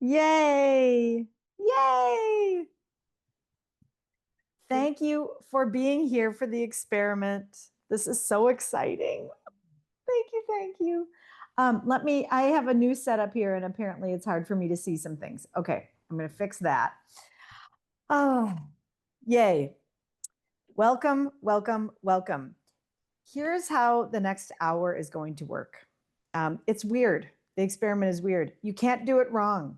Yay! Yay! Thank you for being here for the experiment. This is so exciting. Thank you, thank you. I have a new setup here, and apparently it's hard for me to see some things. Okay, I'm going to fix that. Oh, yay. Welcome, welcome, welcome. Here's how the next hour is going to work. It's weird. The experiment is weird. You can't do it wrong.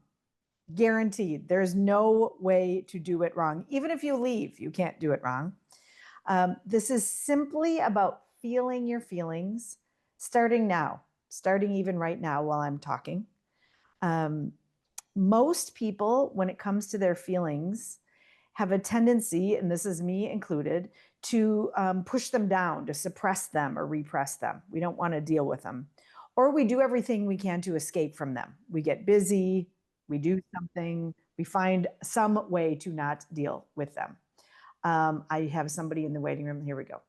Guaranteed. There's no way to do it wrong. Even if you leave, you can't do it wrong. This is simply about feeling your feelings, starting now, starting even right now while I'm talking. Most people, when it comes to their feelings, have a tendency, and this is me included, to push them down, to suppress them or repress them. We don't want to deal with them. Or we do everything we can to escape from them. We get busy, we do something, we find some way to not deal with them. I have somebody in the waiting room. Here we go.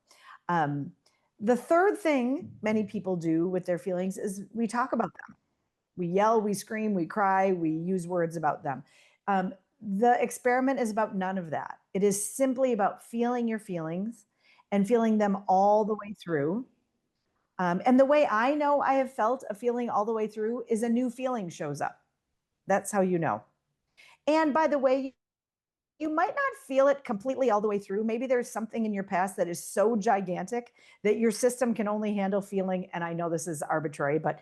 The third thing many people do with their feelings is we talk about them. We yell, we scream, we cry, we use words about them. The experiment is about none of that. It is simply about feeling your feelings and feeling them all the way through. And the way I know I have felt a feeling all the way through is a new feeling shows up. That's how you know. And by the way, you might not feel it completely all the way through. Maybe there's something in your past that is so gigantic that your system can only handle feeling. And I know this is arbitrary, but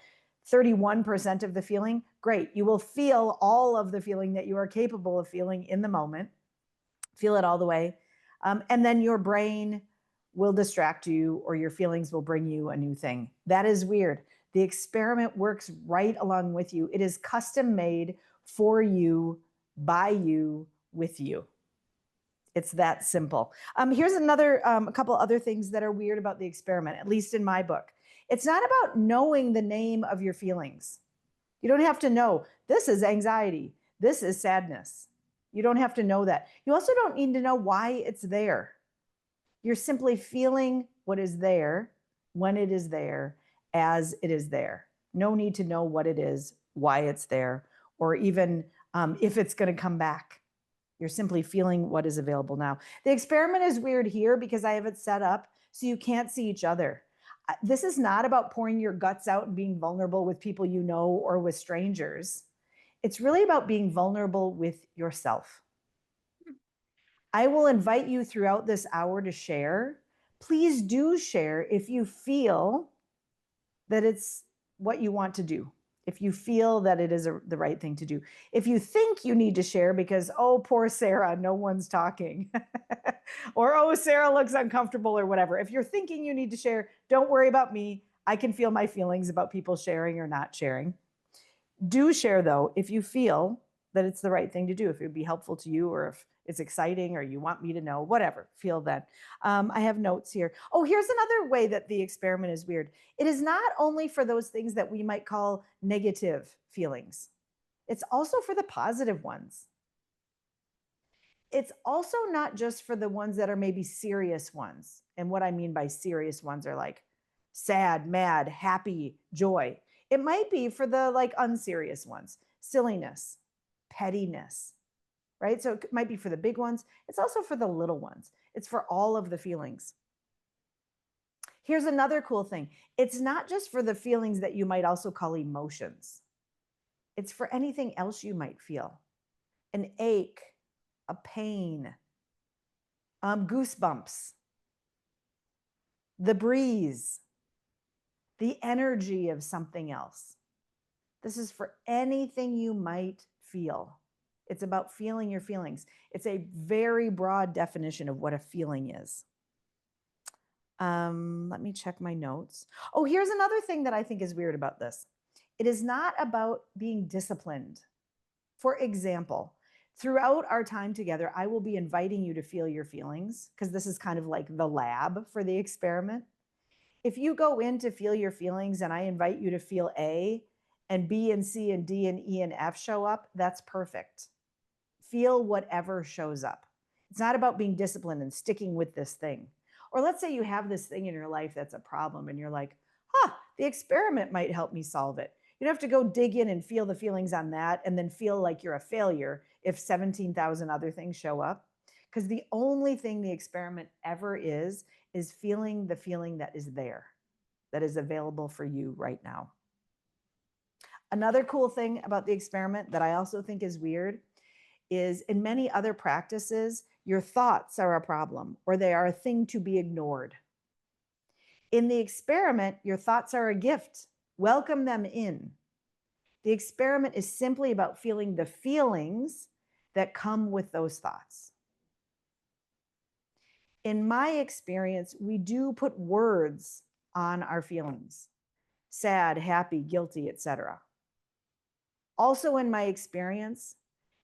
31% of the feeling, great. You will feel all of the feeling that you are capable of feeling in the moment. Feel it all the way. And then your brain will distract you or your feelings will bring you a new thing. That is weird. The experiment works right along with you. It is custom made for you, by you, with you. It's that simple. Here's a couple other things that are weird about the experiment, at least in my book. It's not about knowing the name of your feelings. You don't have to know this is anxiety, this is sadness. You don't have to know that. You also don't need to know why it's there. You're simply feeling what is there, when it is there, as it is there. No need to know what it is, why it's there, or even if it's going to come back. You're simply feeling what is available now. The experiment is weird here because I have it set up so you can't see each other. This is not about pouring your guts out and being vulnerable with people you know or with strangers. It's really about being vulnerable with yourself. I will invite you throughout this hour to share. Please do share if you feel that it's what you want to do. If you feel that it is the right thing to do. If you think you need to share because, oh, poor Sarah, no one's talking, or oh, Sarah looks uncomfortable or whatever. If you're thinking you need to share, don't worry about me. I can feel my feelings about people sharing or not sharing. Do share, though, if you feel that it's the right thing to do, if it would be helpful to you or if it's exciting or you want me to know, whatever, feel that. I have notes here. Oh, here's another way that the experiment is weird. It is not only for those things that we might call negative feelings, it's also for the positive ones. It's also not just for the ones that are maybe serious ones. And what I mean by serious ones are like sad, mad, happy, joy. It might be for the like unserious ones, silliness, pettiness, right? So it might be for the big ones. It's also for the little ones. It's for all of the feelings. Here's another cool thing. It's not just for the feelings that you might also call emotions. It's for anything else you might feel. An ache, a pain, goosebumps, the breeze, the energy of something else. This is for anything you might feel. It's about feeling your feelings. It's a very broad definition of what a feeling is. Let me check my notes. Oh, here's another thing that I think is weird about this. It is not about being disciplined. For example, throughout our time together, I will be inviting you to feel your feelings because this is kind of like the lab for the experiment. If you go in to feel your feelings and I invite you to feel A and B and C and D and E and F show up, that's perfect. Feel whatever shows up. It's not about being disciplined and sticking with this thing. Or let's say you have this thing in your life that's a problem and you're like, the experiment might help me solve it. You don't have to go dig in and feel the feelings on that and then feel like you're a failure if 17,000 other things show up. Because the only thing the experiment ever is feeling the feeling that is there, that is available for you right now. Another cool thing about the experiment that I also think is weird is in many other practices, your thoughts are a problem or they are a thing to be ignored. In the experiment, your thoughts are a gift. Welcome them in. The experiment is simply about feeling the feelings that come with those thoughts. In my experience, we do put words on our feelings: sad, happy, guilty, etc. Also, in my experience,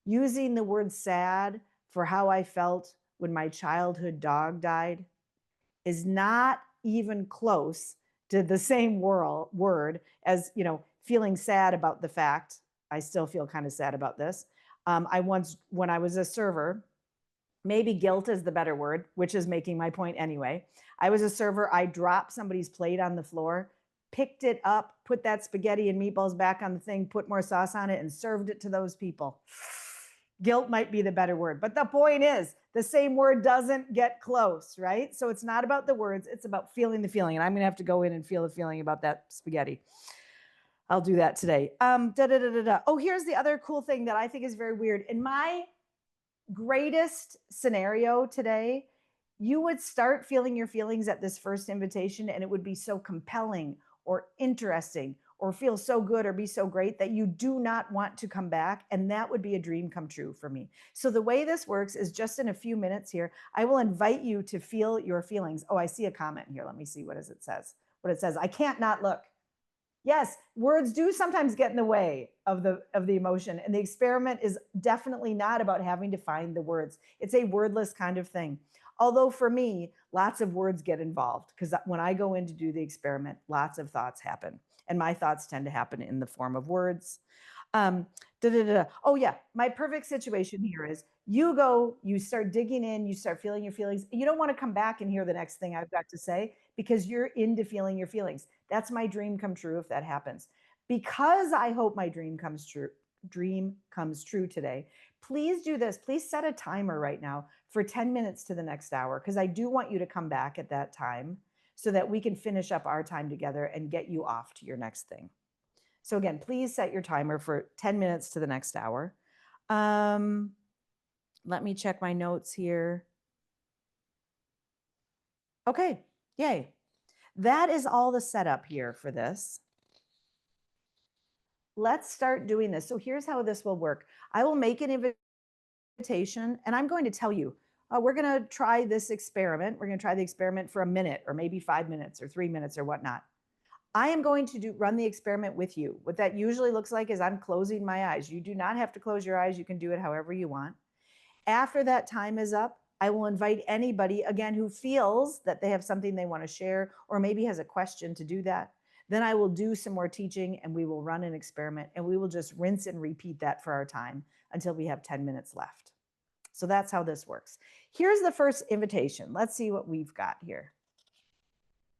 using the word sad for how I felt when my childhood dog died is not even close to the same word as, feeling sad about the fact. I still feel kind of sad about this. I once, when I was a server, maybe guilt is the better word, which is making my point anyway. I was a server. I dropped somebody's plate on the floor, picked it up, put that spaghetti and meatballs back on the thing, put more sauce on it, and served it to those people. Guilt might be the better word. But the point is, the same word doesn't get close, right? So it's not about the words. It's about feeling the feeling. And I'm going to have to go in and feel the feeling about that spaghetti. I'll do that today. Oh, here's the other cool thing that I think is very weird. In my greatest scenario today, you would start feeling your feelings at this first invitation, and it would be so compelling or interesting or feel so good or be so great that you do not want to come back. And that would be a dream come true for me. So the way this works is just in a few minutes here, I will invite you to feel your feelings. Oh, I see a comment here. Let me see what it says. I can't not look. Yes, words do sometimes get in the way of the emotion, and the experiment is definitely not about having to find the words. It's a wordless kind of thing. Although for me, lots of words get involved because when I go in to do the experiment, lots of thoughts happen, and my thoughts tend to happen in the form of words. Oh yeah, my perfect situation here is you start digging in, you start feeling your feelings. You don't want to come back and hear the next thing I've got to say because you're into feeling your feelings. That's my dream come true if that happens. Because I hope my dream comes true today. Please do this. Please set a timer right now for 10 minutes to the next hour because I do want you to come back at that time so that we can finish up our time together and get you off to your next thing. So again, please set your timer for 10 minutes to the next hour. Let me check my notes here. Okay, yay. That is all the setup here for this. Let's start doing this. So here's how this will work. I will make an invitation and I'm going to tell you, we're going to try this experiment. We're going to try the experiment for a minute or maybe 5 minutes or 3 minutes or whatnot. I am going to run the experiment with you. What that usually looks like is I'm closing my eyes. You do not have to close your eyes. You can do it however you want. After that time is up, I will invite anybody, again, who feels that they have something they want to share or maybe has a question to do that. Then I will do some more teaching and we will run an experiment and we will just rinse and repeat that for our time until we have 10 minutes left. So that's how this works. Here's the first invitation. Let's see what we've got here.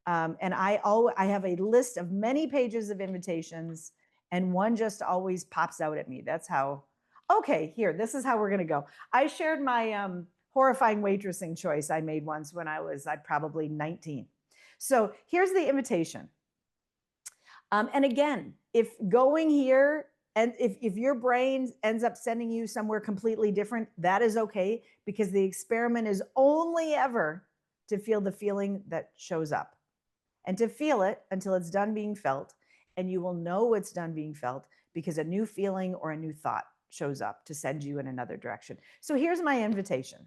And I have a list of many pages of invitations and one just always pops out at me. That's how, okay, here, this is how we're going to go. I shared my horrifying waitressing choice I made once when I was probably 19. So here's the invitation. And again, if going here and if your brain ends up sending you somewhere completely different, that is okay because the experiment is only ever to feel the feeling that shows up. And to feel it until it's done being felt. And you will know it's done being felt because a new feeling or a new thought shows up to send you in another direction. So here's my invitation.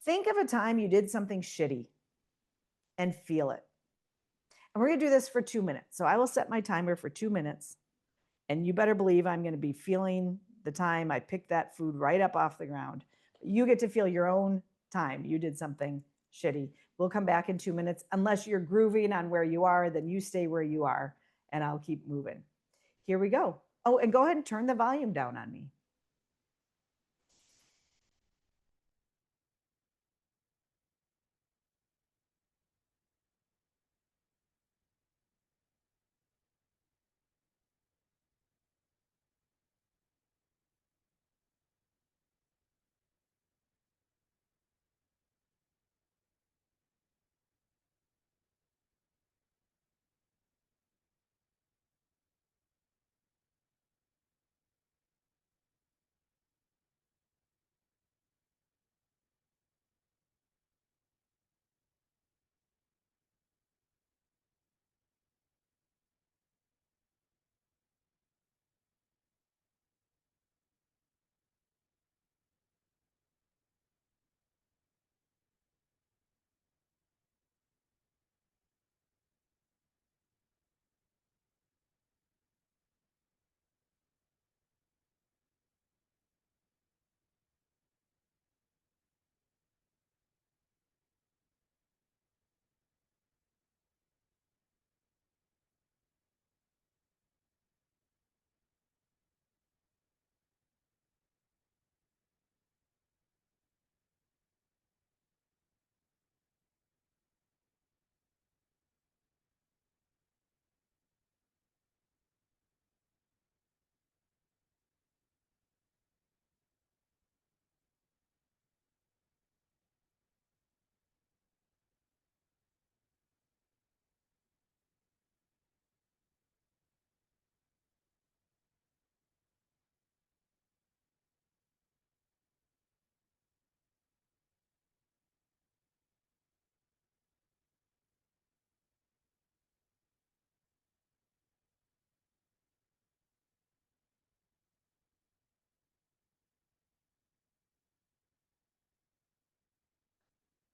Think of a time you did something shitty and feel it. And we're going to do this for 2 minutes. So I will set my timer for 2 minutes. And you better believe I'm going to be feeling the time I picked that food right up off the ground. You get to feel your own time. You did something shitty. We'll come back in 2 minutes. Unless you're grooving on where you are, then you stay where you are and I'll keep moving. Here we go. Oh, and go ahead and turn the volume down on me.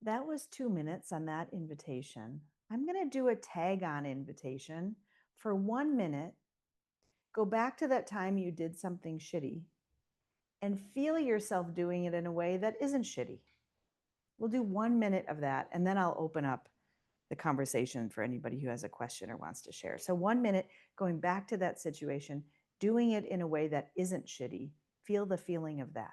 That was 2 minutes on that invitation. I'm going to do a tag on invitation for 1 minute. Go back to that time you did something shitty and feel yourself doing it in a way that isn't shitty. We'll do 1 minute of that, and then I'll open up the conversation for anybody who has a question or wants to share. So 1 minute, going back to that situation, doing it in a way that isn't shitty. Feel the feeling of that.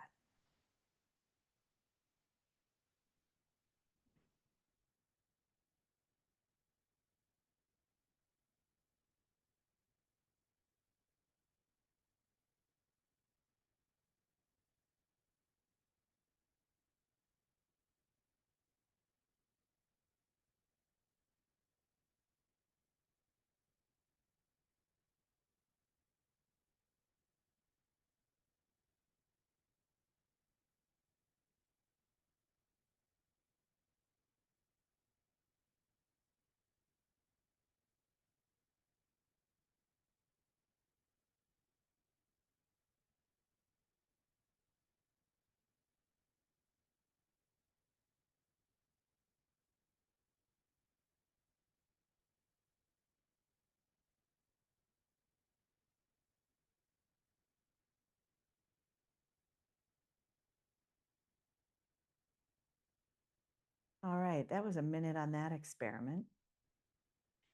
All right, that was a minute on that experiment.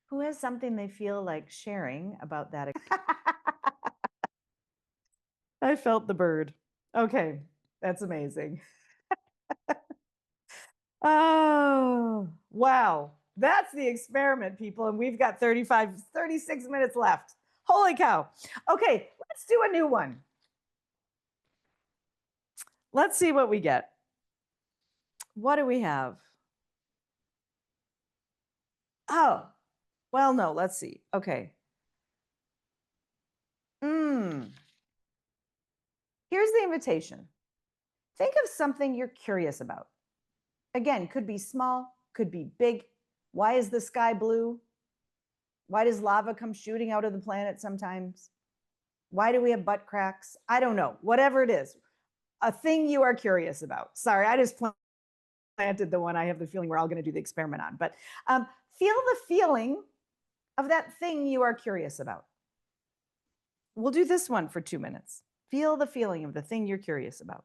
Who has something they feel like sharing about that? I felt the bird. Okay, that's amazing. Oh, wow. That's the experiment, people. And we've got 36 minutes left. Holy cow. Okay, let's do a new one. Let's see what we get. What do we have? Oh, well, no, let's see. Okay. Here's the invitation. Think of something you're curious about. Again, could be small, could be big. Why is the sky blue? Why does lava come shooting out of the planet sometimes? Why do we have butt cracks? I don't know. Whatever it is, a thing you are curious about. Sorry, I just planted the one I have the feeling we're all going to do the experiment on. But feel the feeling of that thing you are curious about. We'll do this one for 2 minutes. Feel the feeling of the thing you're curious about.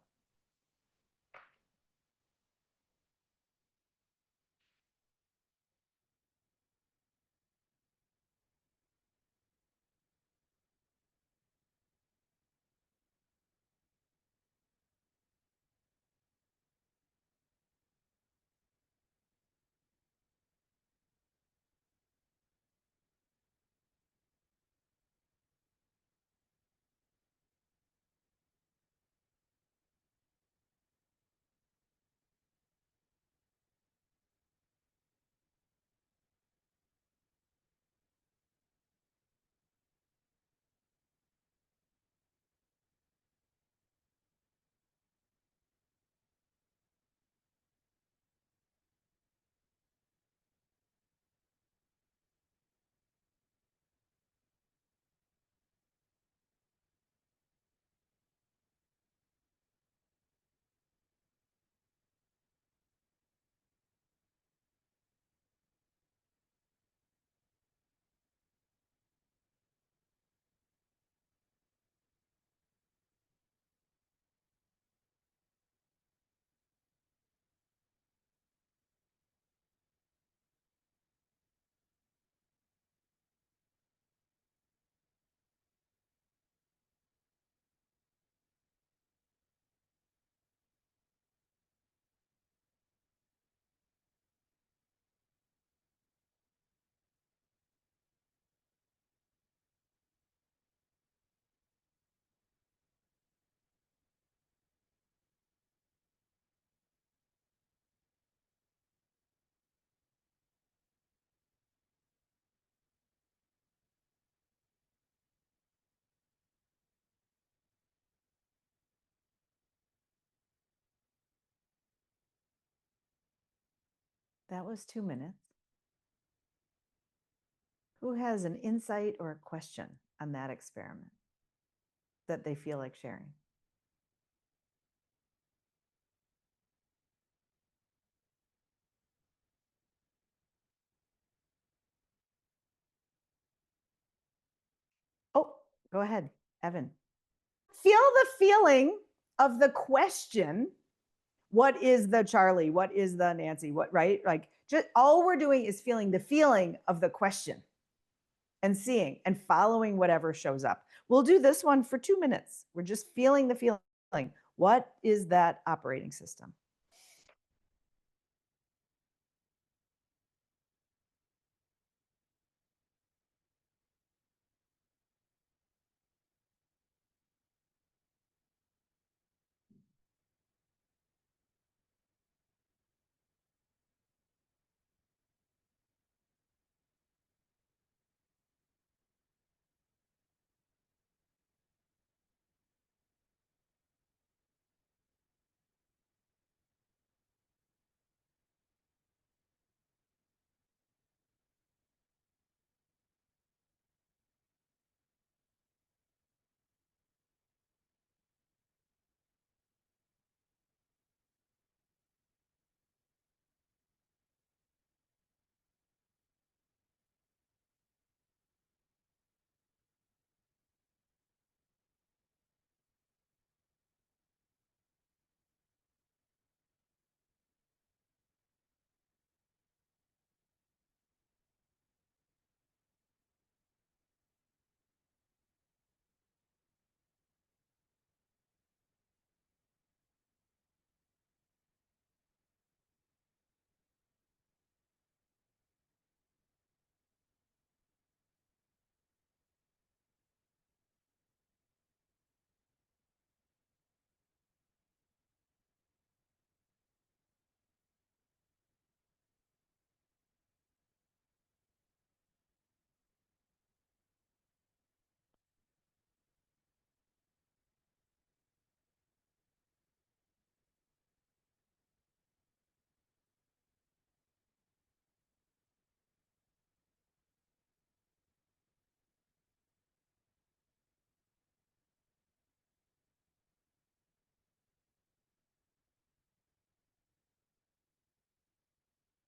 That was 2 minutes. Who has an insight or a question on that experiment that they feel like sharing? Go ahead, Evan. Feel the feeling of the question. What is the Charlie? What is the Nancy? What, right? Like, just all we're doing is feeling the feeling of the question and seeing and following whatever shows up. We'll do this one for 2 minutes. We're just feeling the feeling. What is that operating system?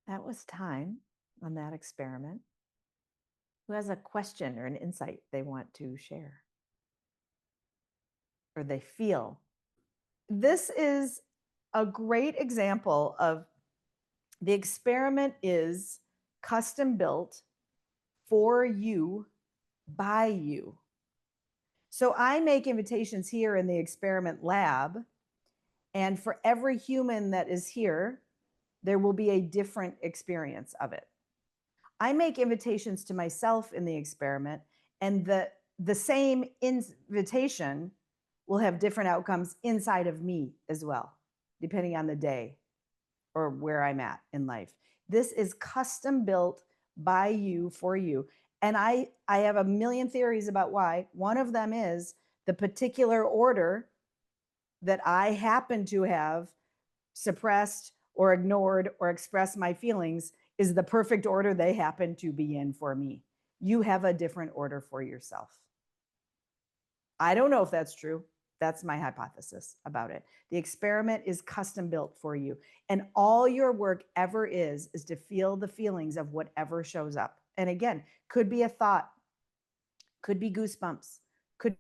That was time on that experiment. Who has a question or an insight they want to share or they feel? This is a great example of the experiment is custom built for you by you. So I make invitations here in the experiment lab, and for every human that is here, there will be a different experience of it. I make invitations to myself in the experiment, and the same invitation will have different outcomes inside of me as well, depending on the day or where I'm at in life. This is custom built by you for you. And I have a million theories about why. One of them is the particular order that I happen to have suppressed or ignored or expressed my feelings is the perfect order they happen to be in for me. You have a different order for yourself. I don't know if that's true. That's my hypothesis about it. The experiment is custom built for you. And all your work ever is to feel the feelings of whatever shows up. And again, could be a thought, could be goosebumps, could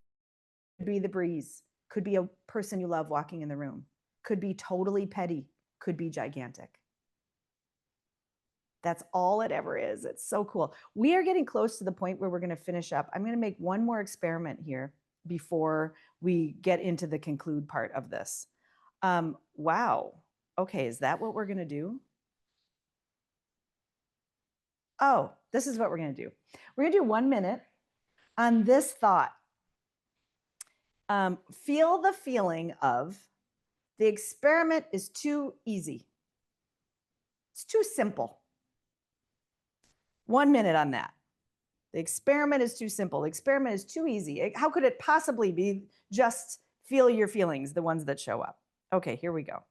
be the breeze, could be a person you love walking in the room, could be totally petty, could be gigantic. That's all it ever is. It's so cool. We are getting close to the point where we're going to finish up. I'm going to make one more experiment here before we get into the conclude part of this. Wow. Okay, is that what we're going to do? Oh, this is what we're going to do. We're going to do 1 minute on this thought. Feel the feeling of the experiment is too easy. It's too simple. 1 minute on that. The experiment is too simple. The experiment is too easy. How could it possibly be just feel your feelings, the ones that show up? Okay, here we go.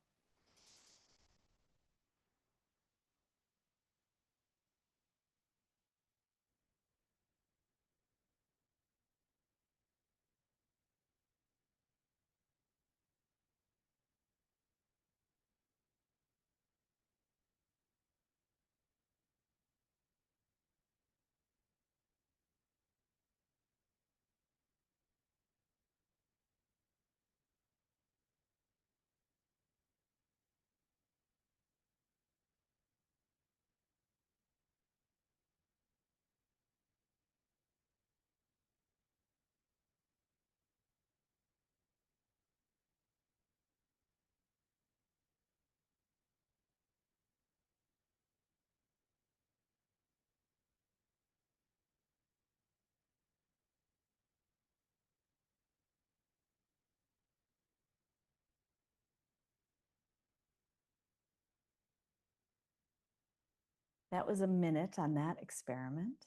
That was a minute on that experiment.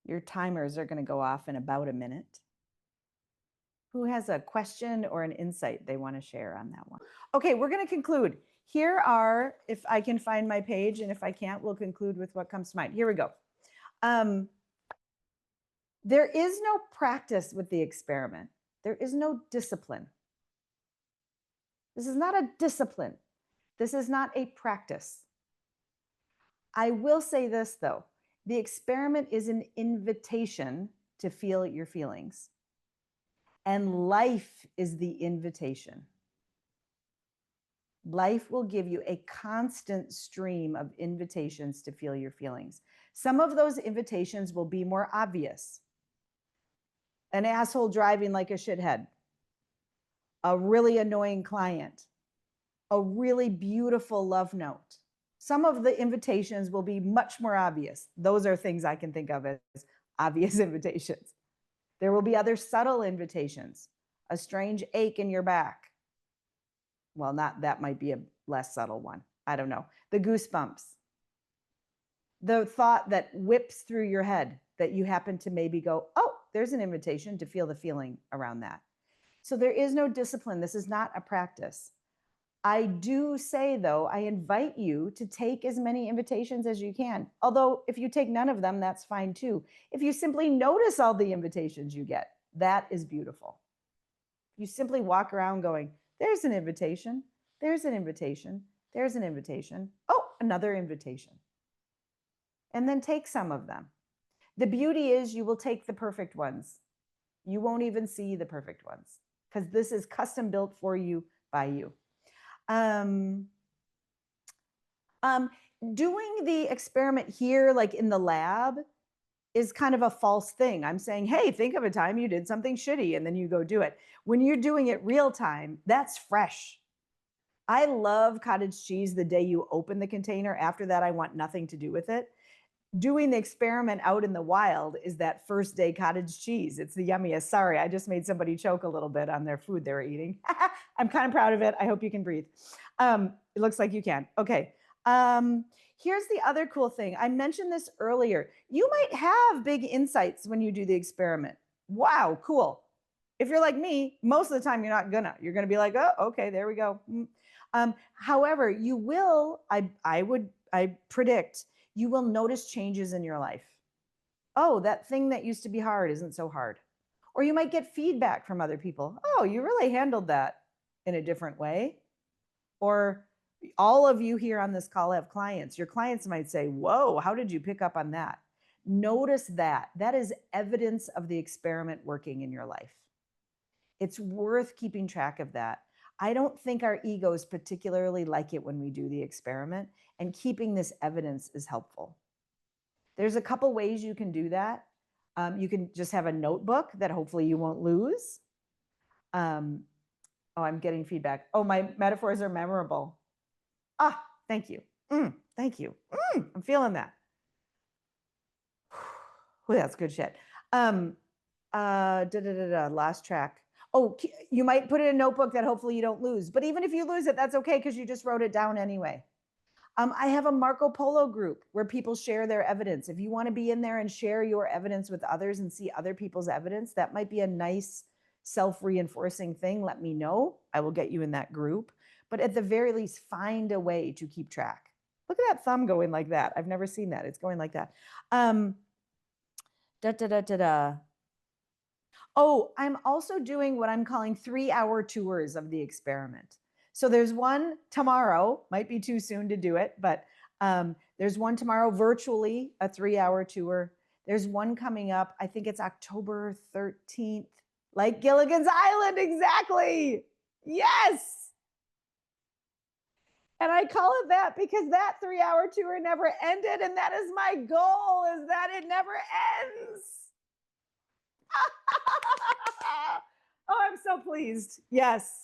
Your timers are going to go off in about a minute. Who has a question or an insight they want to share on that one? Okay, we're going to conclude. Here are, if I can find my page, and if I can't, we'll conclude with what comes to mind. Here we go. There is no practice with the experiment. There is no discipline. This is not a discipline. This is not a practice. I will say this, though. The experiment is an invitation to feel your feelings. And life is the invitation. Life will give you a constant stream of invitations to feel your feelings. Some of those invitations will be more obvious. An asshole driving like a shithead, a really annoying client, a really beautiful love note. Some of the invitations will be much more obvious. Those are things I can think of as obvious invitations. There will be other subtle invitations, a strange ache in your back. Well, that might be a less subtle one. I don't know. The goosebumps, the thought that whips through your head that you happen to maybe go, oh, there's an invitation to feel the feeling around that. So there is no discipline. This is not a practice. I do say, though, I invite you to take as many invitations as you can. Although if you take none of them, that's fine too. If you simply notice all the invitations you get, that is beautiful. You simply walk around going, there's an invitation, there's an invitation, there's an invitation. Oh, another invitation. And then take some of them. The beauty is you will take the perfect ones. You won't even see the perfect ones because this is custom built for you by you. Doing the experiment here, like in the lab, is kind of a false thing. I'm saying, hey, think of a time you did something shitty and then you go do it. When you're doing it real time, that's fresh. I love cottage cheese the day you open the container. After that, I want nothing to do with it. Doing the experiment out in the wild is that first day cottage cheese. It's the yummiest. Sorry, I just made somebody choke a little bit on their food they were eating. I'm kind of proud of it. I hope you can breathe. It looks like you can. Okay. Here's the other cool thing. I mentioned this earlier. You might have big insights when you do the experiment. Wow, cool. If you're like me, most of the time you're not gonna. You're gonna be like, oh, okay, there we go. However, you will, I predict, you will notice changes in your life. Oh, that thing that used to be hard isn't so hard. Or you might get feedback from other people. Oh, you really handled that in a different way. Or all of you here on this call have clients. Your clients might say, whoa, how did you pick up on that? Notice that. That is evidence of the experiment working in your life. It's worth keeping track of that. I don't think our egos particularly like it when we do the experiment, and keeping this evidence is helpful. There's a couple ways you can do that. You can just have a notebook that hopefully you won't lose. Oh, I'm getting feedback. Oh, my metaphors are memorable. Ah, thank you. Thank you. I'm feeling that. Well, that's good shit. Lost track. Oh, you might put it in a notebook that hopefully you don't lose. But even if you lose it, that's okay because you just wrote it down anyway. I have a Marco Polo group where people share their evidence. If you want to be in there and share your evidence with others and see other people's evidence, that might be a nice self-reinforcing thing. Let me know. I will get you in that group. But at the very least, find a way to keep track. Look at that thumb going like that. I've never seen that. It's going like that. Oh, I'm also doing what I'm calling 3-hour tours of the experiment. So there's one tomorrow, might be too soon to do it, but there's one tomorrow virtually, a 3-hour tour. There's one coming up, I think it's October 13th, like Gilligan's Island, exactly. Yes. And I call it that because that 3-hour tour never ended. And that is my goal, is that it never ends. Oh, I'm so pleased. Yes.